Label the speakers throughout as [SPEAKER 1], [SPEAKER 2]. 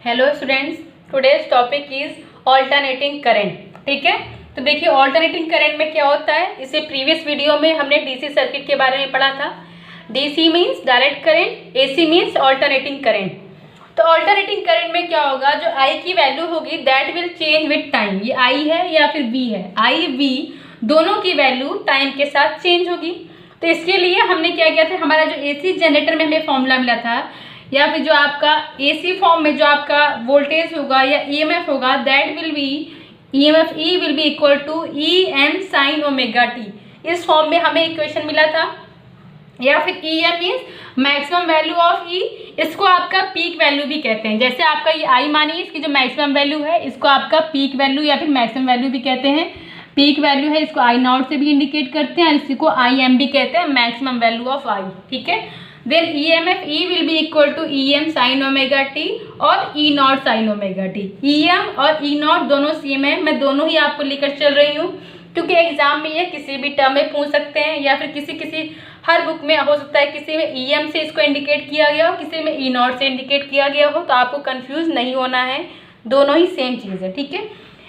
[SPEAKER 1] Hello students, today's topic is alternating current. ठीक है, तो देखिए ऑल्टरनेटिंग करंट में क्या होता है। इससे प्रीवियस वीडियो में हमने डीसी सर्किट के बारे में पढ़ा था। DC means direct current, AC means alternating current. तो ऑल्टरनेटिंग करंट में क्या होगा, जो आई की वैल्यू होगी that will change with time. ये आई है या फिर वी है, आई वी दोनों की वैल्यू टाइम के साथ चेंज होगी। तो इसके लिए हमने क्या किया था, हमारा जो एसी जनरेटर में हमें फॉर्मूला मिला था या फिर जो आपका एसी फॉर्म में जो आपका वोल्टेज होगा या ईएमएफ होगा that will be EMF E will be equal to E M sine omega T. इस फॉर्म में हमें इक्वेशन मिला था। या फिर E M means maximum value of E, इसको आपका पीक वैल्यू भी कहते हैं। जैसे आपका ये आई मानिए, इसकी जो मैक्सिमम वैल्यू है इसको आपका पीक वैल्यू या फिर मैक्सिमम वैल्यू भी कहते हैं। पीक वैल्यू है, इसको आई नॉट से भी इंडिकेट करते हैं, इसको आई एम भी कहते हैं, मैक्सिमम वैल्यू ऑफ आई। ठीक है, then E M F E will be equal to E M sine omega T और E naught sine omega T. E M और ई नॉट दोनों सेम है, मैं दोनों ही आपको लेकर चल रही हूँ क्योंकि एग्जाम में ये किसी भी टर्म में पूछ सकते हैं या फिर किसी हर बुक में हो सकता है किसी में ई एम से इसको इंडिकेट किया गया हो, किसी में ई नॉट से इंडिकेट किया गया हो। तो आपको कंफ्यूज नहीं होना है, दोनों ही सेम चीज़ है। ठीक है,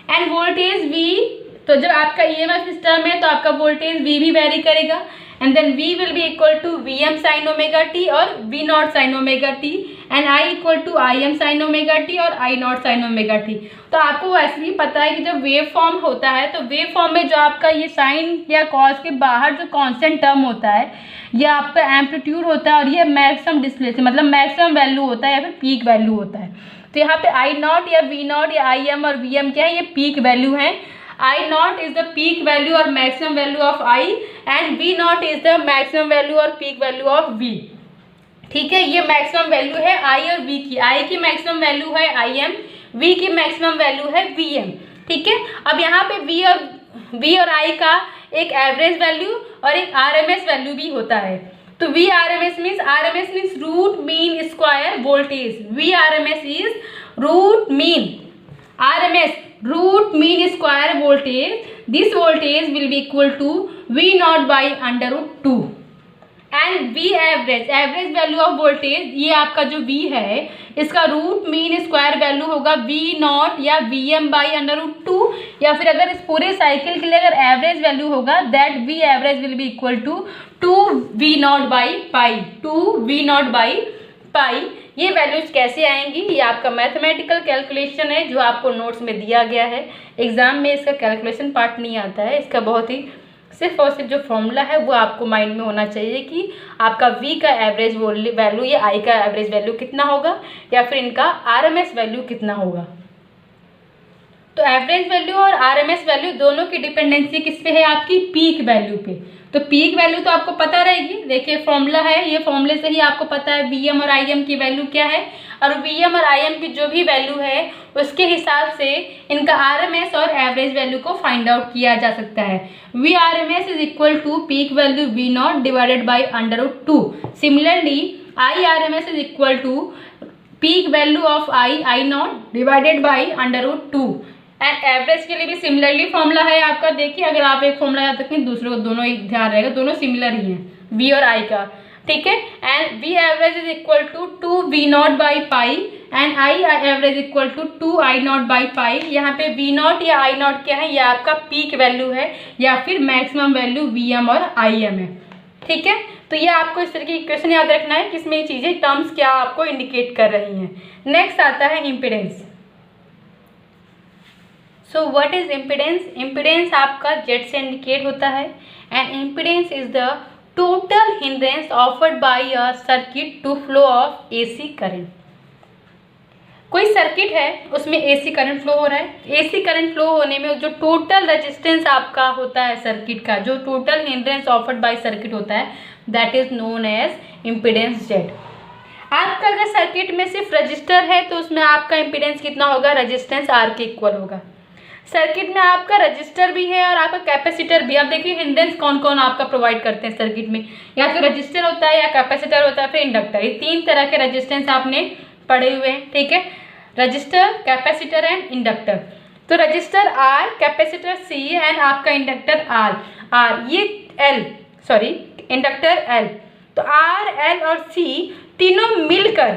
[SPEAKER 1] एंड वोल्टेज वी, तो जब आपका ई एम एफ सिस्टम है तो आपका वोल्टेज वी भी वेरी करेगा and then V will be equal to V M sine omega T और V naught sine omega T and I equal to I M sine omega T और I naught sine omega T. तो आपको वैसे भी पता है कि जब वेव फॉर्म होता है तो वेव फॉर्म में जो आपका ये साइन या कॉस के बाहर जो कांस्टेंट टर्म होता है ये आपका एम्पलीट्यूड होता है और ये मैक्सिमम डिस्प्लेसमेंट मतलब मैक्सिमम वैल्यू होता है या फिर पीक वैल्यू होता है। तो यहाँ पे आई नॉट या वी नॉट या आई एम और वी एम क्या है, ये पीक वैल्यू है। I naught is the peak value or maximum value of I and V naught is the maximum value or peak value of V। ठीक है, ये maximum value है I और V की। I की मैक्सिमम वैल्यू है IM, V की maximum value है VM। ठीक है, अब यहाँ पे V और I का एक एवरेज वैल्यू और एक RMS वैल्यू भी होता है। तो VRMS means root mean square voltage. VRMS is root mean, RMS root mean square voltage. This voltage will be equal to V naught by under root 2 and V average value of voltage, ये आपका जो V है इसका root mean square value होगा V not या VM by under root 2 या फिर अगर इस पूरे साइकिल के लिए अगर एवरेज वैल्यू होगा that V average will be equal to 2 V not by pi, 2 V not by pi. ये वैल्यूज कैसे आएंगी, ये आपका मैथमेटिकल कैलकुलेशन है जो आपको नोट्स में दिया गया है। एग्जाम में इसका कैलकुलेशन पार्ट नहीं आता है, इसका बहुत ही सिर्फ और सिर्फ जो फॉर्मूला है वो आपको माइंड में होना चाहिए कि आपका V का एवरेज वैल्यू या I का एवरेज वैल्यू कितना होगा या फिर इनका RMS वैल्यू कितना होगा। तो एवरेज वैल्यू और RMS वैल्यू दोनों की डिपेंडेंसी किस पे है, आपकी पीक वैल्यू पे। तो पीक वैल्यू तो आपको पता रहेगी, देखिए फॉर्मूला है, ये फॉर्मूले से ही आपको पता है VM और IM की वैल्यू क्या है और VM और IM की जो भी वैल्यू है उसके हिसाब से इनका RMS और एवरेज वैल्यू को फाइंड आउट किया जा सकता है। VRMS is equal to peak value V not divided by under root 2। Similarly IRMS is equal to peak value of I not divided by under root 2 and average के लिए भी similarly formula है आपका। देखिए अगर आप एक फॉर्मूला याद रखें दूसरे को दोनों ही ध्यान रहेगा, दोनों सिमिलर ही हैं V और I का। ठीक है, and V average is equal to 2 V not by pi and I average equal to 2 I not by pi. यहाँ पे V नॉट या I नॉट क्या है, ये आपका पीक वैल्यू है या फिर मैक्सिमम वैल्यू VM और IM है। ठीक है, तो ये आपको इस तरह की इक्वेशन याद रखना है कि इसमें ये चीज़ें टर्म्स क्या आपको इंडिकेट कर रही हैं। नेक्स्ट आता है impedance. So what is impedance? Impedance आपका Z से इंडिकेट होता है and impedance is the total hindrance offered by a circuit to flow of AC current. कोई सर्किट है उसमें AC करंट फ्लो हो रहा है, AC करंट फ्लो होने में जो टोटल रेजिस्टेंस आपका होता है सर्किट का, जो total hindrance offered by circuit होता है that is known as impedance Z। आपका अगर सर्किट में सिर्फ रजिस्टर है तो उसमें आपका इम्पिडेंस कितना होगा, रेजिस्टेंस R के इक्वल होगा। सर्किट में आपका रजिस्टर भी है और आपका कैपेसिटर भी। आप देखिए हिंड्रेंस कौन कौन आपका प्रोवाइड करते हैं सर्किट में, या तो रजिस्टर होता है या कैपेसिटर होता है फिर इंडक्टर। ये तीन तरह के रजिस्टेंस आपने पढ़े हुए हैं। ठीक है, रजिस्टर, कैपेसिटर एंड इंडक्टर। तो register R, capacitor C and आपका इंडक्टर R, ये इंडक्टर L। तो R, L और C तीनों मिलकर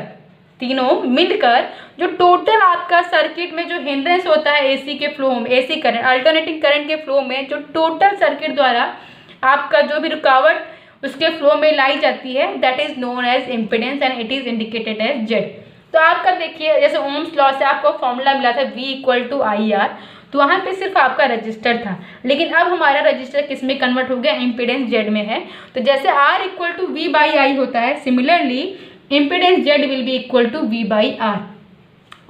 [SPEAKER 1] तीनों मिलकर जो टोटल आपका सर्किट में जो हिंड्रेंस होता है एसी के फ्लो में, एसी करंट अल्टरनेटिंग करंट के फ्लो में जो टोटल सर्किट द्वारा आपका जो भी रुकावट उसके फ्लो में लाई जाती है, that is known as impedance and it is indicated as Z. तो आपका देखिए जैसे ओम्स लॉ से आपको फॉर्मूला मिला था V = IR, तो वहाँ पे सिर्फ आपका रजिस्टर था, लेकिन अब हमारा रजिस्टर किस में कन्वर्ट हो गया, इम्पिडेंस जेड में है। तो जैसे R = V/I होता है, similarly impedance Z will be equal to V/R।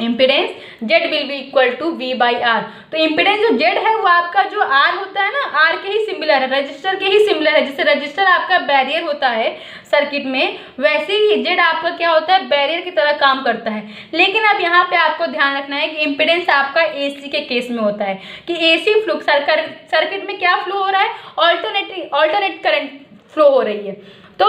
[SPEAKER 1] Impedance Z will be equal to V/R। तो इम्पिडेंस जो जेड है वो आपका जो R होता है ना, R के ही सिमिलर है, रजिस्टर के ही सिमिलर है। जैसे रजिस्टर आपका बैरियर होता है सर्किट में, वैसे ही जेड आपका क्या होता है, बैरियर की तरह काम करता है। लेकिन अब यहाँ पे आपको ध्यान रखना है कि इम्पिडेंस आपका AC के केस में होता है कि AC फ्लो सर्किट में क्या फ्लो हो रहा है, ऑल्टरनेट करंट फ्लो हो रही है। तो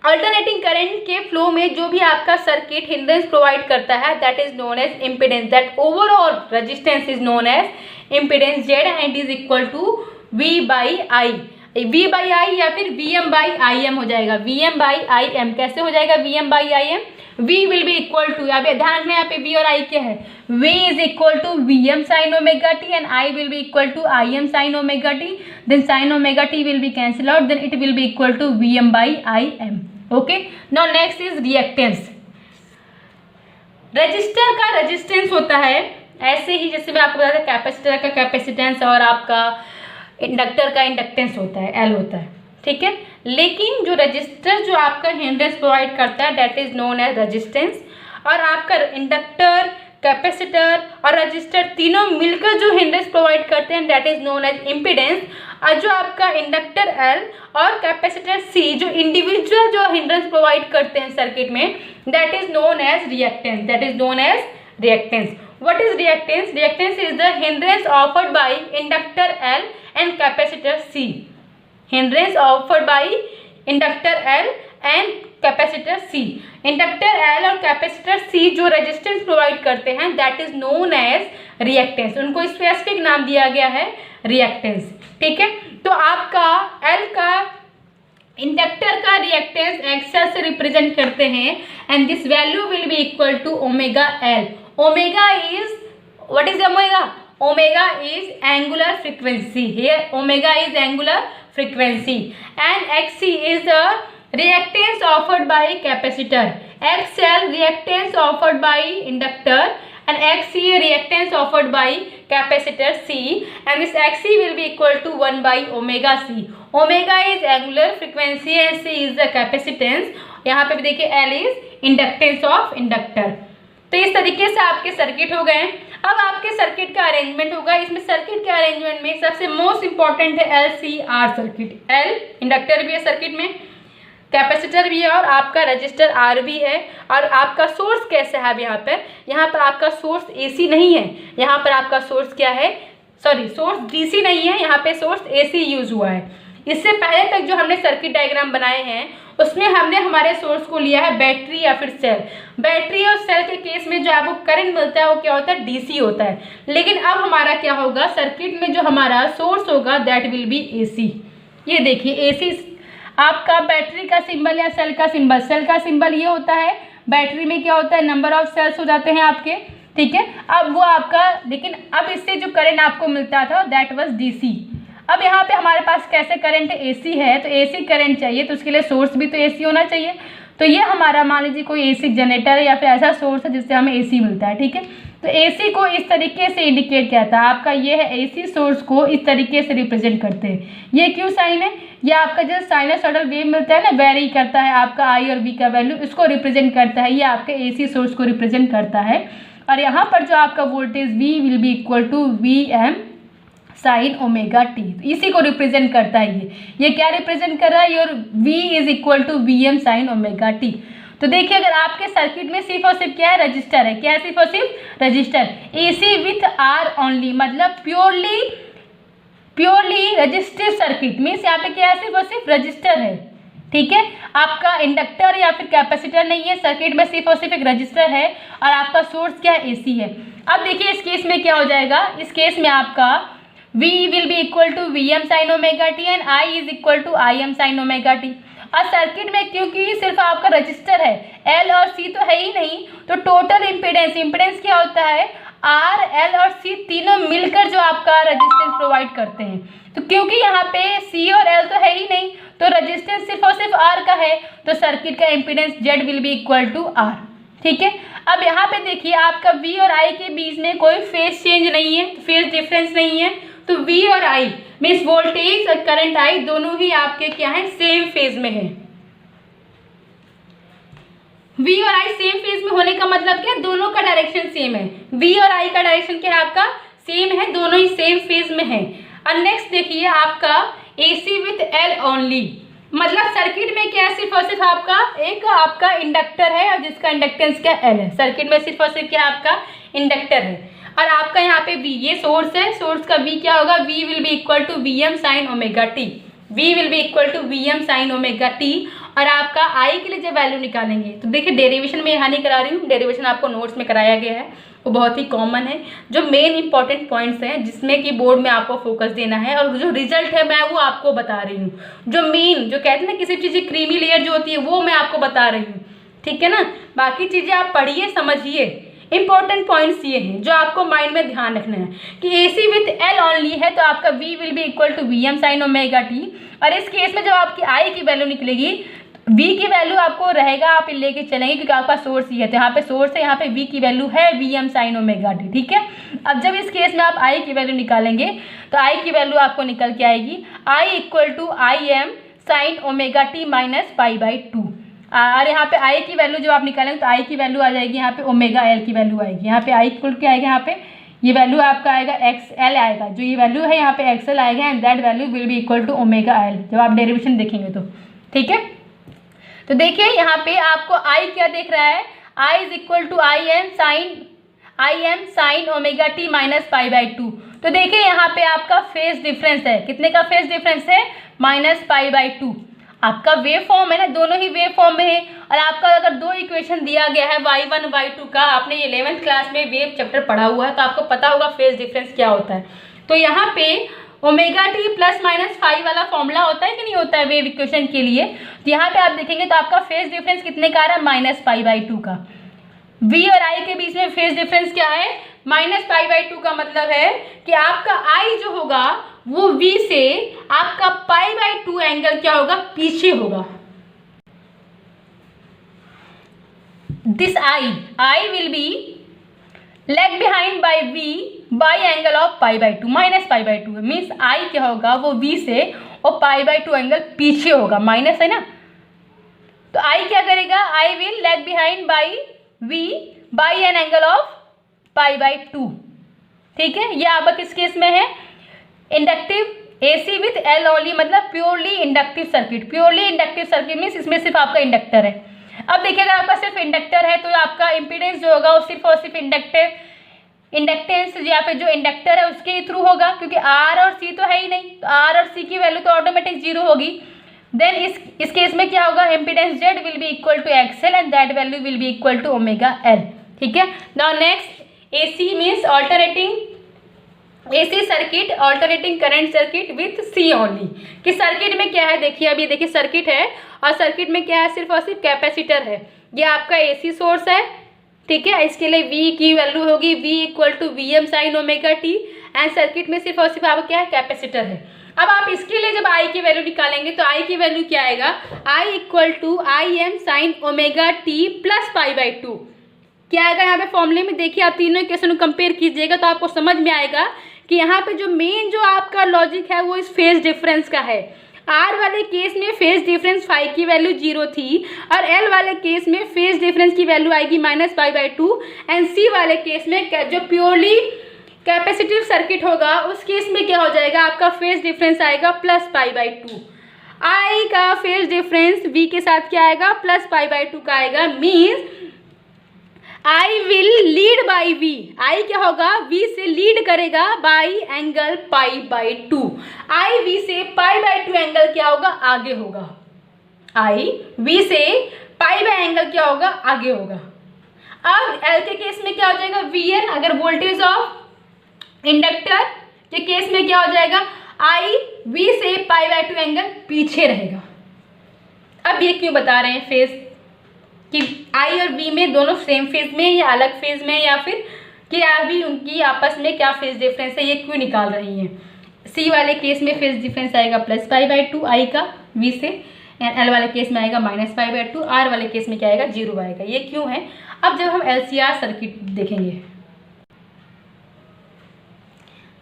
[SPEAKER 1] अल्टरनेटिंग करंट के फ्लो में जो भी आपका सर्किट हिंड्रेंस प्रोवाइड करता है, that is known as impedance, that overall resistance is known as impedance Z and is equal to V/I। V/I या फिर VM/IM हो जाएगा। VM/IM कैसे हो जाएगा, VM/IM, V will be equal to, यहाँ पे ध्यान रखना, यहाँ पे V और I क्या है, V is equal to VM sin omega t and I will be equal to IM sin omega t, then sin omega t will be cancel out, then it will be equal to VM/IM। Okay, now next is reactance. Register का resistance होता है ऐसे ही जैसे मैं आपको बताया था capacitor का कैपेसिटेंस और आपका इंडक्टर का इंडक्टेंस होता है, L होता है, ठीक है। लेकिन जो रजिस्टर जो आपका हिंड्रेंस प्रोवाइड करता है, that is known as resistance, और आपका इंडक्टर, कैपेसिटर और रजिस्टर तीनों मिलकर जो हिंड्रेंस प्रोवाइड करते हैं, that is known as impedance. और जो आपका इंडक्टर L और कैपेसिटर C जो इंडिविजुअल जो हिंड्रेंस प्रोवाइड करते हैं सर्किट में, that is known as reactance, that is known as reactance. What is reactance? Reactance is the hindrance offered by inductor L and capacitor C। Hindrance offered by inductor L and capacitor C। Inductor L और capacitor C जो resistance provide करते हैं, that is known as reactance. उनको specific नाम दिया गया है reactance, ठीक है। तो आपका L का इंडक्टर का रिएक्टेंस XL से रिप्रेजेंट करते हैं and this value will be equal to omega L। Omega is, what is omega? Omega is angular frequency. Here omega is angular frequency and Xc is the reactance offered by capacitor. XL reactance offered by inductor and Xc reactance offered by capacitor C, and this Xc will be equal to 1 by omega C. Omega is angular frequency and C is the capacitance. यहाँ पे भी देखिए L is inductance of inductor. तो इस तरीके से आपके circuit हो गए। अब आपके सर्किट का अरेंजमेंट होगा। इसमें सर्किट के अरेंजमेंट में सबसे मोस्ट इंपॉर्टेंट है LCR सर्किट। L इंडक्टर भी है सर्किट में, कैपेसिटर भी है और आपका रजिस्टर R भी है। और आपका सोर्स कैसा है? अब यहाँ पर आपका सोर्स AC नहीं है, यहाँ पर आपका सोर्स क्या है, सॉरी सोर्स DC नहीं है, यहाँ पे सोर्स AC यूज हुआ है। इससे पहले तक जो हमने सर्किट डायग्राम बनाए हैं उसमें हमने हमारे सोर्स को लिया है बैटरी या फिर सेल। बैटरी और सेल के केस में जो आपको करंट मिलता है वो क्या होता है, DC होता है। लेकिन अब हमारा क्या होगा, सर्किट में जो हमारा सोर्स होगा दैट विल बी AC। ये देखिए AC आपका बैटरी का सिंबल या सेल का सिंबल, सेल का सिंबल ये होता है, बैटरी में क्या होता है, नंबर ऑफ सेल्स हो जाते हैं आपके, ठीक है। अब वो आपका, लेकिन अब इससे जो करंट आपको मिलता था दैट वाज DC। अब यहाँ पे हमारे पास कैसे करंट AC है, तो AC करंट चाहिए तो उसके लिए सोर्स भी तो AC होना चाहिए। तो ये हमारा मान लीजिए कोई AC जनरेटर या फिर ऐसा सोर्स है जिससे हमें AC मिलता है, ठीक है। तो AC को इस तरीके से इंडिकेट किया था, आपका ये है AC सोर्स को इस तरीके से रिप्रेजेंट करते हैं। ये क्यों साइन है, ये आपका जो साइनसॉइडल वेव मिलता है ना, वेरी करता है आपका I और V का वैल्यू, इसको रिप्रेजेंट करता है, ये आपके AC सोर्स को रिप्रेजेंट करता है। और यहाँ पर जो आपका voltage V will be equal to VM sine omega t, इसी को रिप्रेजेंट करता है। ये क्या रिप्रेजेंट कर रहा है, your V is equal to VM sine omega T. तो देखिए अगर आपके सर्किट में सिर्फ और सिर्फ क्या है, रजिस्टर है, क्या है, सिर्फ और सिर्फ register, AC with R only, मतलब प्योरली रजिस्टिव सर्किट मीन्स यहाँ पे क्या है, सिर्फ और सिर्फ रजिस्टर है, ठीक है। आपका इंडक्टर या फिर कैपेसिटर नहीं है, सर्किट में सिर्फ और सिर्फ एक रजिस्टर है और आपका सोर्स क्या है, AC है। अब देखिए इस केस में क्या हो जाएगा, इस केस में आपका V will be equal to VM sin omega t and I is equal to IM sin omega t। और सर्किट में क्योंकि सिर्फ आपका रजिस्टर है, एल और सी तो है ही नहीं, तो टोटल इम्पीडेंस क्या होता है, आर, एल और सी तीनों मिलकर जो आपका रेजिस्टेंस प्रोवाइड करते हैं। तो क्योंकि यहाँ पे सी और एल तो है ही नहीं, तो रेजिस्टेंस सिर्फ और सिर्फ आर का है, तो सर्किट का impedance Z will be equal to R. ठीक है, अब यहाँ पे देखिए आपका वी और आई के बीच में कोई फेज चेंज नहीं है, फेज डिफरेंस नहीं है, तो वी और आई मीन्स वोल्टेज और करंट आई दोनों ही आपके क्या है, सेम फेज में है। वी और आई सेम फेज में होने का मतलब क्या, दोनों का डायरेक्शन सेम है। वी और आई का डायरेक्शन क्या है आपका, सेम है, दोनों ही सेम फेज में है। और नेक्स्ट देखिए आपका AC विथ एल ओनली, मतलब सर्किट में क्या है, सिर्फ और सिर्फ आपका इंडक्टर है और जिसका इंडक्टेंस क्या एल है। सर्किट में सिर्फ और सिर्फ क्या आपका इंडक्टर है, और आपका यहाँ पे V ये सोर्स है, सोर्स का V क्या होगा, V will be equal to Vm sine omega t, V will be equal to Vm sine omega T. और आपका I के लिए जब वैल्यू निकालेंगे तो देखिए डेरिवेशन में यहाँ नहीं करा रही हूँ, डेरिवेशन आपको नोट्स में कराया गया है, वो बहुत ही कॉमन है। जो मेन इंपॉर्टेंट पॉइंट्स हैं जिसमें कि बोर्ड में आपको फोकस देना है, और जो रिजल्ट है मैं वो आपको बता रही हूँ। जो मेन जो कहते हैं ना किसी चीज़ की क्रीमी लेयर जो होती है वो मैं आपको बता रही हूँ, ठीक है ना। बाकी चीज़ें आप पढ़िए समझिए, इंपॉर्टेंट पॉइंट्स ये हैं जो आपको माइंड में ध्यान रखना है कि AC विथ L ओनली है तो आपका V will be equal to Vm sine omega T. और इस केस में जब आपकी I की वैल्यू निकलेगी, V की वैल्यू आपको रहेगा, आप लेके चलेंगे क्योंकि आपका सोर्स ही है, तो यहाँ पे सोर्स है, यहाँ पे V की वैल्यू है Vm साइन ओमेगा टी। ठीक है, अब जब इस केस में आप I की वैल्यू निकालेंगे तो I की वैल्यू आपको निकल के आएगी I equal to Im sine omega t minus pi by two. और यहाँ पे I की वैल्यू जब आप निकालेंगे तो I की वैल्यू आ जाएगी यहाँ पे ओमेगा L की वैल्यू आएगी, यहाँ पे I इक्वल क्या आएगा, यहाँ पे ये वैल्यू आपका आएगा XL आएगा, जो ये वैल्यू है यहाँ पे XL आएगा, and that value will be equal to omega L जब आप डेरिवेशन देखेंगे तो। ठीक है, तो देखिए यहाँ पे आपको I क्या देख रहा है, I is equal to Im sine omega t minus pi by two. तो देखिए यहाँ पे आपका फेज डिफरेंस है, कितने का फेज डिफरेंस है, माइनस पाई बाई टू। आपका वेव फॉर्म है ना, दोनों ही वेव फॉर्म में है। और आपका अगर दो इक्वेशन दिया गया है y1 y2 का, आपने 11th क्लास में वेव चैप्टर पढ़ा हुआ है तो आपको पता होगा फेज डिफरेंस क्या होता है। तो यहाँ पे omega t plus minus phi वाला फॉर्मूला होता है कि नहीं होता है वेव इक्वेशन के लिए, तो यहाँ पे आप देखेंगे तो आपका फेज डिफरेंस कितने का आ रहा है, माइनस पाई बाई टू का। V और I के बीच में फेज डिफरेंस क्या है, माइनस पाई बाई टू का मतलब है कि आपका I जो होगा वो V से आपका पाई बाई टू एंगल क्या होगा, पीछे होगा। This I will be leg behind by V by angle of pi by to, minus pi by two means I क्या होगा वो V से और पाई बाई टू एंगल पीछे होगा, माइनस है ना। तो I क्या करेगा, I will lag behind by V by an angle of pi by two. ठीक है, ये आपका किस केस में है, inductive AC with L only, मतलब purely inductive circuit. Purely inductive circuit means इसमें सिर्फ आपका इंडक्टर है। अब देखिए अगर आपका सिर्फ इंडक्टर है तो आपका इम्पीडेंस जो होगा वो सिर्फ और सिर्फ इंडक्टेंस यहाँ पे जो इंडक्टर है उसके थ्रू होगा, क्योंकि R और C तो है ही नहीं, तो R और C की वैल्यू तो ऑटोमेटिक जीरो होगी। देन इस केस में क्या होगा, impedance Z will be equal to XL and that value will be equal to omega L। ठीक है, now next AC means alternating AC circuit, alternating current circuit with C only. कि circuit में क्या है, देखिए अभी देखिए सर्किट है और सर्किट में क्या है, सिर्फ और सिर्फ कैपेसिटर है। ये आपका AC सोर्स है, ठीक है, इसके लिए V की वैल्यू होगी V equal to Vm sine omega T, and circuit में सिर्फ और सिर्फ आपका क्या है, कैपेसिटर है। अब आप इसके लिए जब I की वैल्यू निकालेंगे तो I की वैल्यू क्या आएगा, I equal to Im sine omega t plus pi by two. क्या आएगा यहाँ पे फॉर्मूले में, देखिए आप तीनों इक्वेशन को कंपेयर कीजिएगा तो आपको समझ में आएगा कि यहाँ पे जो मेन जो आपका लॉजिक है वो इस फेज डिफरेंस का है। R वाले केस में फेज डिफरेंस फाई की वैल्यू जीरो थी, और L वाले केस में फेज डिफरेंस की वैल्यू आएगी minus pi by to, and C वाले केस में जो प्योरली कैपेसिटिव सर्किट होगा उस केस में क्या हो जाएगा, आपका फेज डिफरेंस आएगा plus pi by to. I का फेज डिफरेंस V के साथ क्या आएगा, प्लस पाई बाई टू का आएगा, means I will lead by V। I क्या होगा, V से लीड करेगा by angle pi by to. I V से पाई बाई टू एंगल क्या होगा, आगे होगा। I V से पाई बाई एंगल क्या होगा, आगे होगा। अब L के केस में क्या हो जाएगा, Vn, अगर वोल्टेज ऑफ इंडक्टर के केस में क्या हो जाएगा, I V से पाई बाई टू एंगल पीछे रहेगा। अब ये क्यों बता रहे हैं फेज कि आई और बी में दोनों सेम फेज में या अलग फेज में, या फिर कि अभी उनकी आपस में क्या फेज डिफरेंस है, ये क्यों निकाल रही हैं। सी वाले केस में फेज डिफरेंस आएगा +π/2 आई का वी से, एंड एल वाले केस में आएगा -π/2, आर वाले केस में क्या आएगा 0 आएगा। ये क्यों है, अब जब हम LCR सर्किट देखेंगे।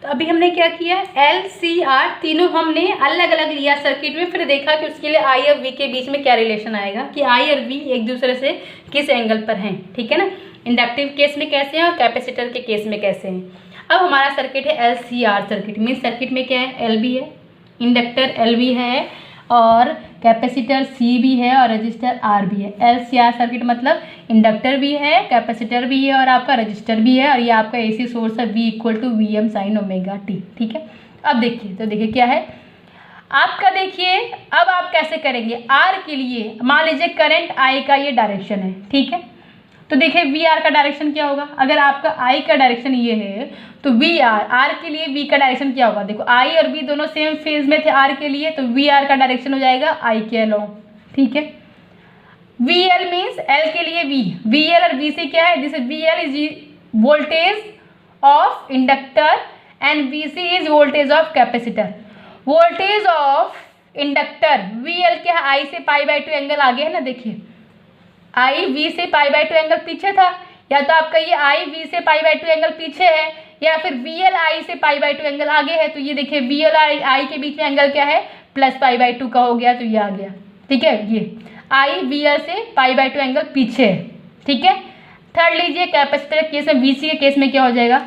[SPEAKER 1] तो अभी हमने क्या किया, LCR तीनों हमने अलग अलग लिया सर्किट में, फिर देखा कि उसके लिए I और V के बीच में क्या रिलेशन आएगा, कि I और V एक दूसरे से किस एंगल पर हैं, ठीक है ना। इंडक्टिव केस में कैसे हैं और कैपेसिटर के केस में कैसे हैं। अब हमारा सर्किट है LCR सर्किट, मीन सर्किट में क्या है, LB है, इंडक्टर LB है और कैपेसिटर C भी है और रजिस्टर R भी है। LCR सर्किट मतलब इंडक्टर भी है, कैपेसिटर भी है और आपका रजिस्टर भी है, और ये आपका AC सोर्स है V = Vm sin ωt, ठीक है। अब देखिए, तो देखिए क्या है आपका, देखिए अब आप कैसे करेंगे। R के लिए मान लीजिए करंट I का ये डायरेक्शन है, ठीक है। तो देखिए VR का डायरेक्शन क्या होगा, अगर आपका I का डायरेक्शन ये है तो VR, R के लिए V का डायरेक्शन क्या होगा। देखो I और V दोनों सेम फेज में थे R के लिए, तो VR का डायरेक्शन हो जाएगा I के अलोंग, ठीक है। VL मीन्स L के लिए V, VL और VC क्या है, जैसे VL is voltage of inductor and VC is voltage of capacitor. Voltage of inductor VL क्या है, I से π/2 एंगल आगे है ना, देखिए I V से π/2 एंगल पीछे था, या तो आपका ये I V से π/2 एंगल पीछे है, या फिर VL I से π/2 एंगल आगे है। तो ये देखिए VL और I के बीच में एंगल क्या है, +π/2 का हो गया, तो ये आ गया, ठीक है। ये I VL से π/2 एंगल पीछे है, ठीक है। थर्ड लीजिए कैपेसिटर केस में, VC के केस में क्या हो जाएगा,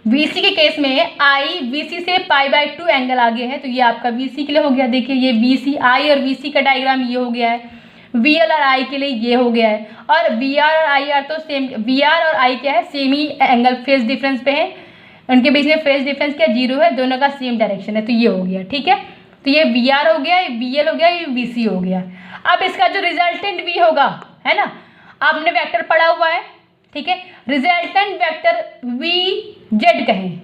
[SPEAKER 1] VC के केस में I VC से π/2 एंगल आगे है, तो ये आपका VC के लिए हो गया। देखिए ये VC, I और VC का डायग्राम ये हो गया है, VL और I के लिए ये हो गया है, और VR और IR तो सेम, VR और I क्या है सेम ही एंगल फेज डिफरेंस पे है, उनके बीच में फेज डिफरेंस क्या 0 है, दोनों का सेम डायरेक्शन है, तो ये हो गया, ठीक है। तो ये VR हो गया, ये VL हो गया, ये VC हो गया। अब इसका जो रिजल्टेंट V होगा, है ना, आपने वेक्टर पढ़ा हुआ है, ठीक है। रिजल्टेंट वेक्टर VZ कहें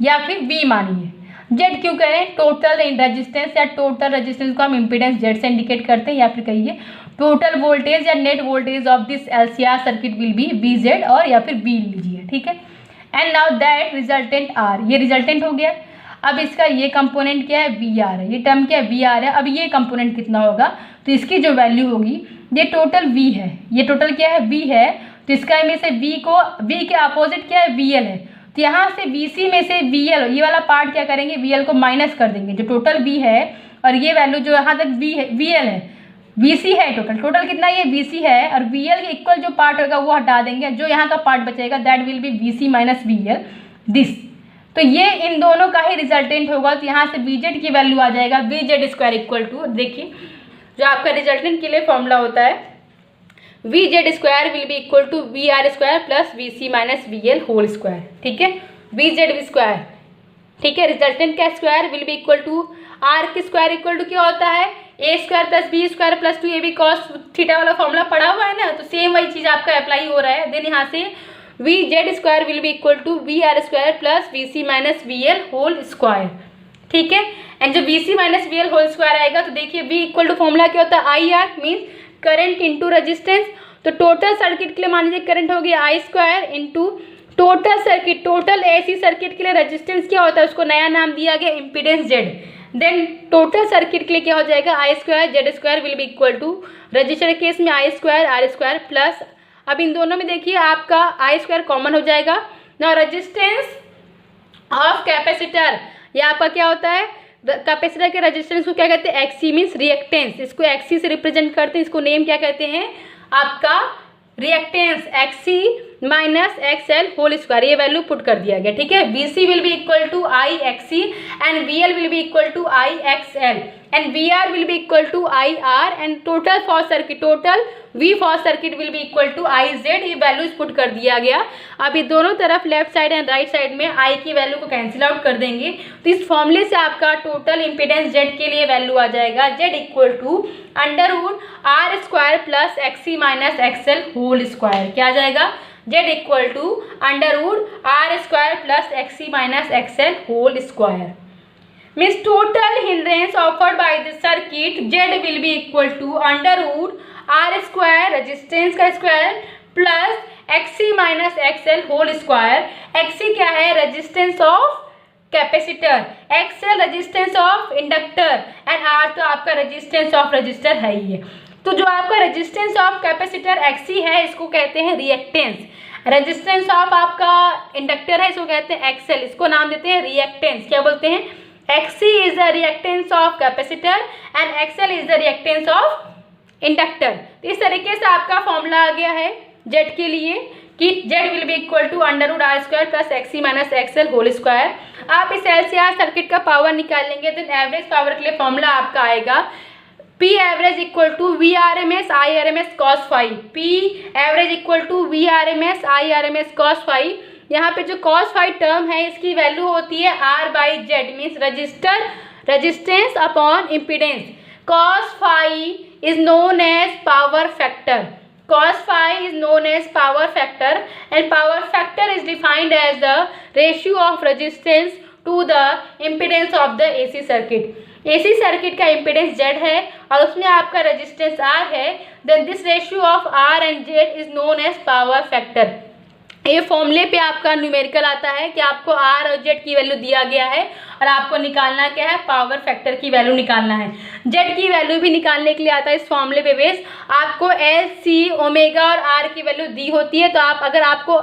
[SPEAKER 1] या फिर V मानिए, Z क्यों करें, टोटल रेजिस्टेंस या टोटल रेजिस्टेंस को हम इम्पीडेंस Z से इंडिकेट करते हैं, या फिर कहिए टोटल वोल्टेज या net voltage of this LCR circuit will B VZ, और या फिर V लीजिए, ठीक है। And now that resultant R, ये रिजल्टेंट हो गया। अब इसका ये कंपोनेंट क्या है, VR है, ये टर्म क्या है, VR है। अब ये कंपोनेंट कितना होगा, तो इसकी जो वैल्यू होगी, ये टोटल V है, ये टोटल क्या है V है, तो इसका में से V के अपोजिट क्या है VL है, तो यहाँ से VC में से VL, ये वाला पार्ट क्या करेंगे, VL को माइनस कर देंगे, जो टोटल V है और ये वैल्यू जो यहाँ तक V है, VL है, VC है, टोटल कितना, ये VC है, और VL के इक्वल जो पार्ट होगा वो हटा देंगे, जो यहाँ का पार्ट बचेगा that will B VC - VL this. तो ये इन दोनों का ही रिजल्टेंट होगा, तो यहाँ से VZ की वैल्यू आ जाएगा VZ², देखिए जो आपका रिजल्टेंट के लिए फॉर्मूला होता है, VZ² will be equal to VR² + VC - VL whole square, ठीक है। VZ², ठीक है, रिजल्टेंट का square will be equal to R के स्क्वायर इक्वल टू क्या होता है, A² + B² + 2AB cos theta वाला फॉर्मूला पढ़ा हुआ है ना, तो सेम वही चीज़ आपका अप्लाई हो रहा है। देन यहाँ से VZ² will be equal to VR² + VC - VL whole square, ठीक है। एंड जो VC - VL होल स्क्वायर आएगा, तो देखिए V इक्वल टू फॉर्मूला क्या होता है, IR means current into resistance. तो टोटल सर्किट के लिए मान लीजिए करंट हो गया I² into total circuit, total AC circuit के लिए रजिस्टेंस क्या होता है, उसको नया नाम दिया गया impedance Z। Then total circuit के लिए क्या हो जाएगा, I² Z² will be equal to, resistor case में I² R² प्लस, अब इन दोनों में देखिए आपका I² कॉमन हो जाएगा ना, रजिस्टेंस ऑफ कैपेसिटर, ये आपका क्या होता है, कैपेसिटर के रेजिस्टेंस को क्या कहते हैं, XC मीन्स रिएक्टेंस, इसको XC से रिप्रेजेंट करते हैं, इसको नेम क्या कहते हैं आपका reactance, XC - XL whole square, ये वैल्यू पुट कर दिया गया, ठीक है। VC will be equal to IXC and VL will be equal to IXL and VR will be equal to IR and total for circuit, total V for circuit will be equal to IZ, ये values put कर दिया गया। अब ये दोनों तरफ left side and right side में I की वैल्यू को कैंसिल आउट कर देंगे, तो इस फॉर्मूले से आपका टोटल इम्पीडेंस Z के लिए वैल्यू आ जाएगा Z equal to √R² + XC - XL whole square, क्या आ जाएगा, Z equal to √R² + XC - XL whole square. Means total hindrance offered by the circuit Z will be equal to under root R square resistance का square plus XC minus XL whole square. XC क्या है? Resistance of capacitor, XL resistance of inductor and R तो आपका resistance of register है ही है। तो जो आपका रेजिस्टेंस ऑफ कैपेसिटर एक्सी है इसको कहते हैं रिएक्टेंस, रेजिस्टेंस ऑफ आपका इंडक्टर है इसको कहते हैं एक्सएल, इसको नाम देते हैं रिएक्टेंस। क्या बोलते हैं? XC is the reactance of capacitor and XL is the reactance of inductor. इस तरीके से आपका फॉर्मूला आ गया है जेड के लिए कि Z will be equal to under root R square plus XC minus XL whole square. आप इस एलसीआर सर्किट का पावर निकालेंगे देन एवरेज पावर के लिए फॉर्मूला आपका आएगा P average equal to V R M S I R M S cos phi. P average equal to V R M S I R M S cos phi. यहाँ पे जो cos five term है इसकी value होती है R by Z means resistance upon impedance. Cos phi is known as power factor, cos phi is known as power factor and power factor is defined as the ratio of resistance to the impedance of the AC circuit. AC circuit का impedance Z है और उसमें आपका resistance R है, then this ratio of R and Z is known as power factor. ये फॉर्मूले पे आपका न्यूमेरिकल आता है कि आपको आर और जेड की वैल्यू दिया गया है और आपको निकालना क्या है? पावर फैक्टर की वैल्यू निकालना है। जेड की वैल्यू भी निकालने के लिए आता है इस फॉर्मूले पे बेस। आपको एल सी ओमेगा और आर की वैल्यू दी होती है, तो आप अगर आपको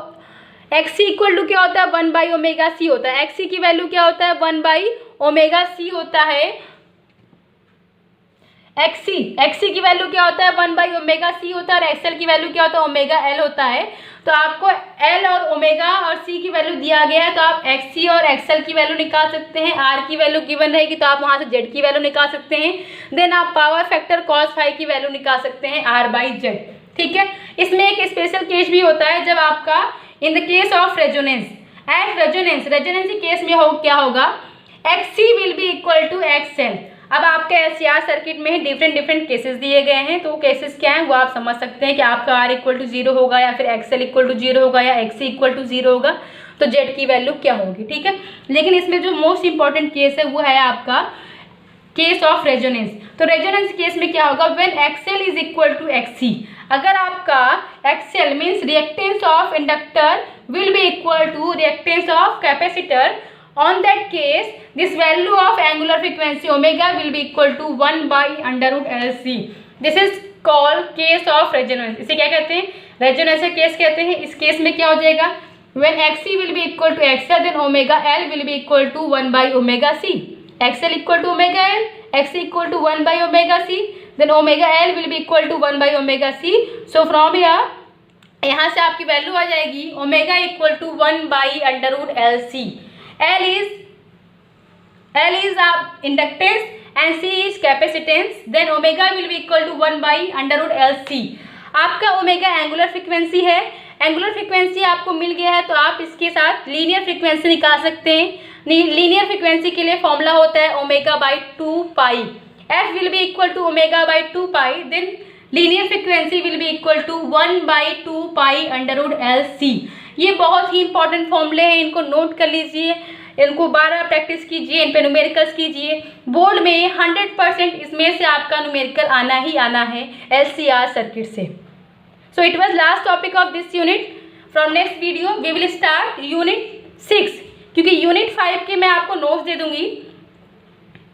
[SPEAKER 1] एक्स सी इक्वल टू क्या होता है? 1 बाई ओमेगा सी होता है। एक्स सी की वैल्यू क्या होता है? 1 बाई ओमेगा सी होता है। एक्सी की वैल्यू क्या होता है? 1 बाई ओमेगा सी होता है और एक्सएल की वैल्यू क्या होता है? ओमेगा एल होता है। तो आपको एल और ओमेगा और सी की वैल्यू दिया गया है तो आप एक्सी और एक्सएल की वैल्यू निकाल सकते हैं। आर की वैल्यू गिवन रहेगी तो आप वहाँ से जेड की वैल्यू निकाल सकते हैं। देन आप पावर फैक्टर कॉस फाइव की वैल्यू निकाल सकते हैं आर बाई जेड। ठीक है, इसमें एक स्पेशल केस भी होता है जब आपका in the case of resonance at resonance case में क्या होगा? XC will be equal to XL. अब आपके एलसीआर सर्किट में डिफरेंट केसेस दिए गए हैं, तो केसेस क्या हैं वो आप समझ सकते हैं कि आपका आर इक्वल टू 0 होगा या फिर एक्सएल इक्वल टू 0 होगा या एक्सी इक्वल टू 0 होगा, तो जेड की वैल्यू क्या होगी। ठीक है, लेकिन इसमें जो मोस्ट इंपॉर्टेंट केस है वो है आपका केस ऑफ रेजोनेंस। तो रेजोनेंस केस में क्या होगा? When XL is equal to XC. अगर आपका XL means reactance of inductor will be equal to reactance of capacitor, on that case this value of angular frequency omega will be equal to 1 by under root LC. This is called case of resonance. इसे क्या कहते हैं? Resonance case कहते हैं। इस case में क्या हो जाएगा? when XC will be equal to XL then omega L will be equal to 1 by omega C. XL equal to omega L, XC equal to 1 by omega C, then omega L will be equal to 1 by omega C. So from here यहाँ से आपकी value आ जाएगी omega equal to 1 by under root LC. L is inductance and C is capacitance. Then omega will be equal to 1 by under root LC. आपका omega angular frequency है, angular frequency आपको मिल गया है तो आप इसके साथ लीनियर फ्रीक्वेंसी निकाल सकते हैं। लीनियर फ्रीक्वेंसी के लिए फॉर्मूला होता है omega by 2 pi. F will be equal to omega by 2 pi. Then linear frequency will be equal to 1 by 2 pi under root LC। ये बहुत ही इंपॉर्टेंट फॉर्मूले हैं, इनको नोट कर लीजिए, इनको 12 प्रैक्टिस कीजिए, इन पे न्यूमेरिकल्स कीजिए। बोर्ड में 100% इसमें से आपका न्यूमेरिकल आना ही आना है LCR सर्किट से। So it was last topic of this unit. From next video we will start unit 6, क्योंकि यूनिट 5 के मैं आपको नोट्स दे दूंगी।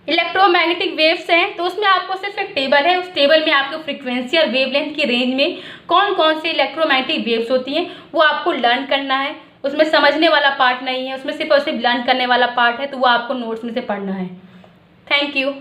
[SPEAKER 1] इलेक्ट्रोमैग्नेटिक वेव्स हैं तो उसमें आपको सिर्फ एक टेबल है, उस टेबल में आपको फ्रीक्वेंसी और वेवलेंथ की रेंज में कौन कौन से इलेक्ट्रोमैग्नेटिक वेव्स होती हैं वो आपको लर्न करना है। उसमें समझने वाला पार्ट नहीं है, उसमें सिर्फ और सिर्फ लर्न करने वाला पार्ट है, तो वो आपको नोट्स में से पढ़ना है। Thank you.